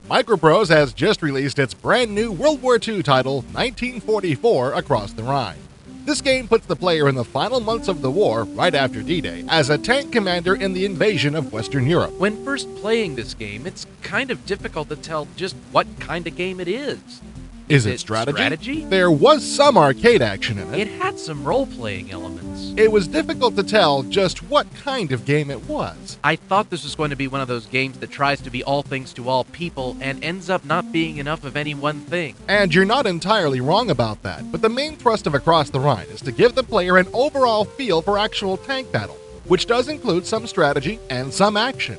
Microprose has just released its brand new World War II title, 1944 Across the Rhine. This game puts the player in the final months of the war, right after D-Day, as a tank commander in the invasion of Western Europe. When first playing this game, it's kind of difficult to tell just what kind of game it is. Is it strategy? Strategy? There was some arcade action in it. It had some role-playing elements. It was difficult to tell just what kind of game it was. I thought this was going to be one of those games that tries to be all things to all people and ends up not being enough of any one thing. And you're not entirely wrong about that, but the main thrust of Across the Rhine is to give the player an overall feel for actual tank battle, which does include some strategy and some action.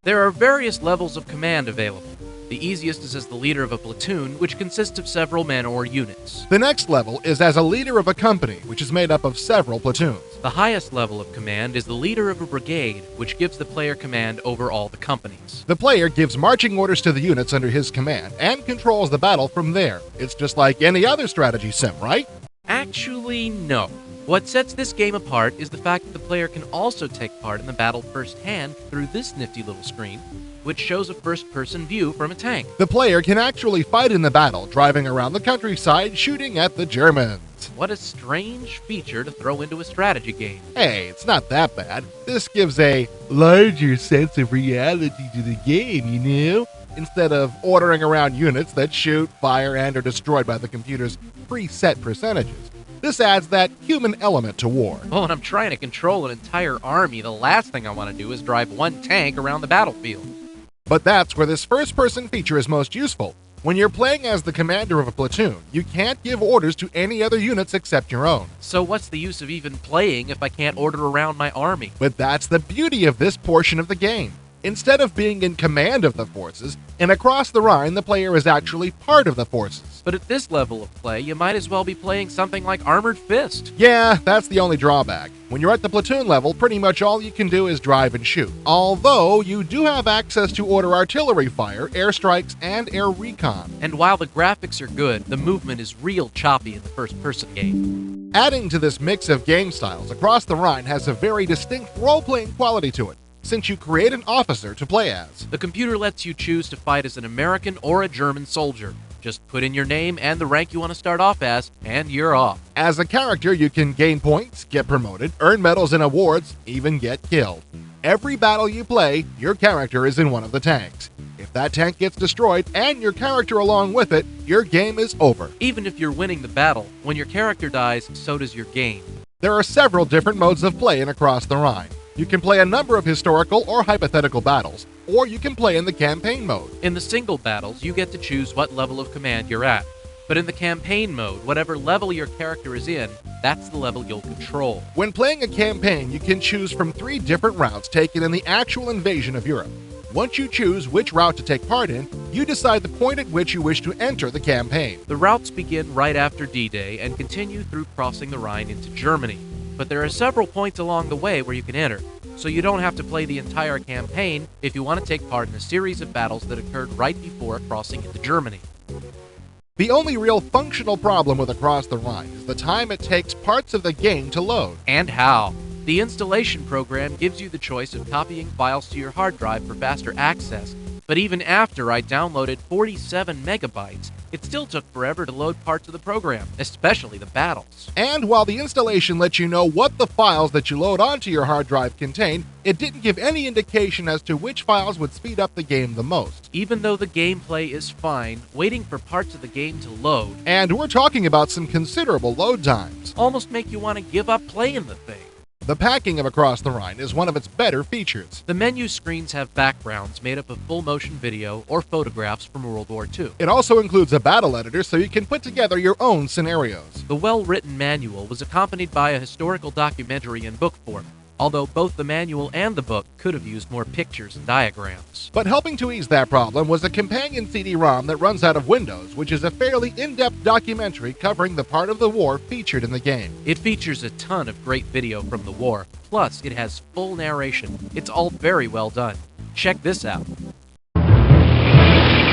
There are various levels of command available. The easiest is as the leader of a platoon, which consists of several men or units. The next level is as a leader of a company, which is made up of several platoons. The highest level of command is the leader of a brigade, which gives the player command over all the companies. The player gives marching orders to the units under his command and controls the battle from there. It's just like any other strategy sim, right? Actually, no. What sets this game apart is the fact that the player can also take part in the battle firsthand through this nifty little screen, which shows a first-person view from a tank. The player can actually fight in the battle, driving around the countryside shooting at the Germans. What a strange feature to throw into a strategy game. Hey, it's not that bad. This gives a larger sense of reality to the game, you know? Instead of ordering around units that shoot, fire, and are destroyed by the computer's preset percentages. This adds that human element to war. Oh, when I'm trying to control an entire army, the last thing I want to do is drive one tank around the battlefield. But that's where this first-person feature is most useful. When you're playing as the commander of a platoon, you can't give orders to any other units except your own. So what's the use of even playing if I can't order around my army? But that's the beauty of this portion of the game. Instead of being in command of the forces, in Across the Rhine, the player is actually part of the forces. But at this level of play, you might as well be playing something like Armored Fist. Yeah, that's the only drawback. When you're at the platoon level, pretty much all you can do is drive and shoot. Although, you do have access to order artillery fire, airstrikes, and air recon. And while the graphics are good, the movement is real choppy in the first-person game. Adding to this mix of game styles, Across the Rhine has a very distinct role-playing quality to it, since you create an officer to play as. The computer lets you choose to fight as an American or a German soldier. Just put in your name and the rank you want to start off as, and you're off. As a character, you can gain points, get promoted, earn medals and awards, even get killed. Every battle you play, your character is in one of the tanks. If that tank gets destroyed, and your character along with it, your game is over. Even if you're winning the battle, when your character dies, so does your game. There are several different modes of play in Across the Rhine. You can play a number of historical or hypothetical battles, or you can play in the campaign mode. In the single battles, you get to choose what level of command you're at. But in the campaign mode, whatever level your character is in, that's the level you'll control. When playing a campaign, you can choose from 3 different routes taken in the actual invasion of Europe. Once you choose which route to take part in, you decide the point at which you wish to enter the campaign. The routes begin right after D-Day and continue through crossing the Rhine into Germany. But there are several points along the way where you can enter, so you don't have to play the entire campaign if you want to take part in a series of battles that occurred right before crossing into Germany. The only real functional problem with Across the Rhine is the time it takes parts of the game to load. And how. The installation program gives you the choice of copying files to your hard drive for faster access, but even after I downloaded 47 megabytes, it still took forever to load parts of the program, especially the battles. And while the installation lets you know what the files that you load onto your hard drive contain, it didn't give any indication as to which files would speed up the game the most. Even though the gameplay is fine, waiting for parts of the game to load, and we're talking about some considerable load times, almost make you want to give up playing the thing. The packing of Across the Rhine is one of its better features. The menu screens have backgrounds made up of full-motion video or photographs from World War II. It also includes a battle editor so you can put together your own scenarios. The well-written manual was accompanied by a historical documentary in book form, although both the manual and the book could have used more pictures and diagrams. But helping to ease that problem was a companion CD-ROM that runs out of Windows, which is a fairly in-depth documentary covering the part of the war featured in the game. It features a ton of great video from the war, plus it has full narration. It's all very well done. Check this out.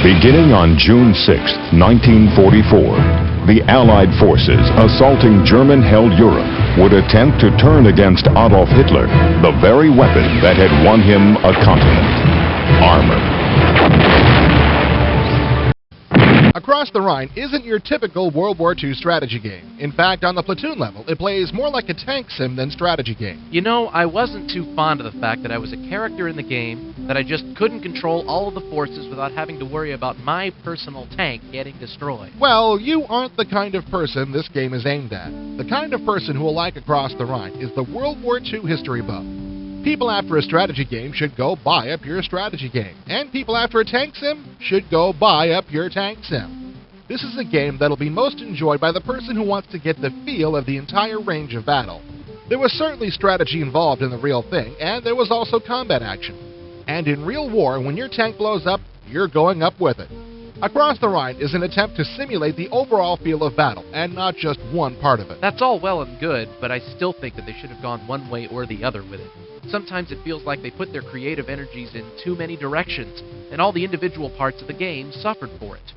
Beginning on June 6, 1944, the Allied forces assaulting German-held Europe would attempt to turn against Adolf Hitler the very weapon that had won him a continent: armor. Across the Rhine isn't your typical World War II strategy game. In fact, on the platoon level, it plays more like a tank sim than strategy game. You know, I wasn't too fond of the fact that I was a character in the game, that I just couldn't control all of the forces without having to worry about my personal tank getting destroyed. Well, you aren't the kind of person this game is aimed at. The kind of person who will like Across the Rhine is the World War II history buff. People after a strategy game should go buy a pure strategy game, and people after a tank sim should go buy a pure tank sim. This is a game that'll be most enjoyed by the person who wants to get the feel of the entire range of battle. There was certainly strategy involved in the real thing, and there was also combat action. And in real war, when your tank blows up, you're going up with it. Across the Rhine is an attempt to simulate the overall feel of battle, and not just one part of it. That's all well and good, but I still think that they should have gone one way or the other with it. Sometimes it feels like they put their creative energies in too many directions, and all the individual parts of the game suffered for it.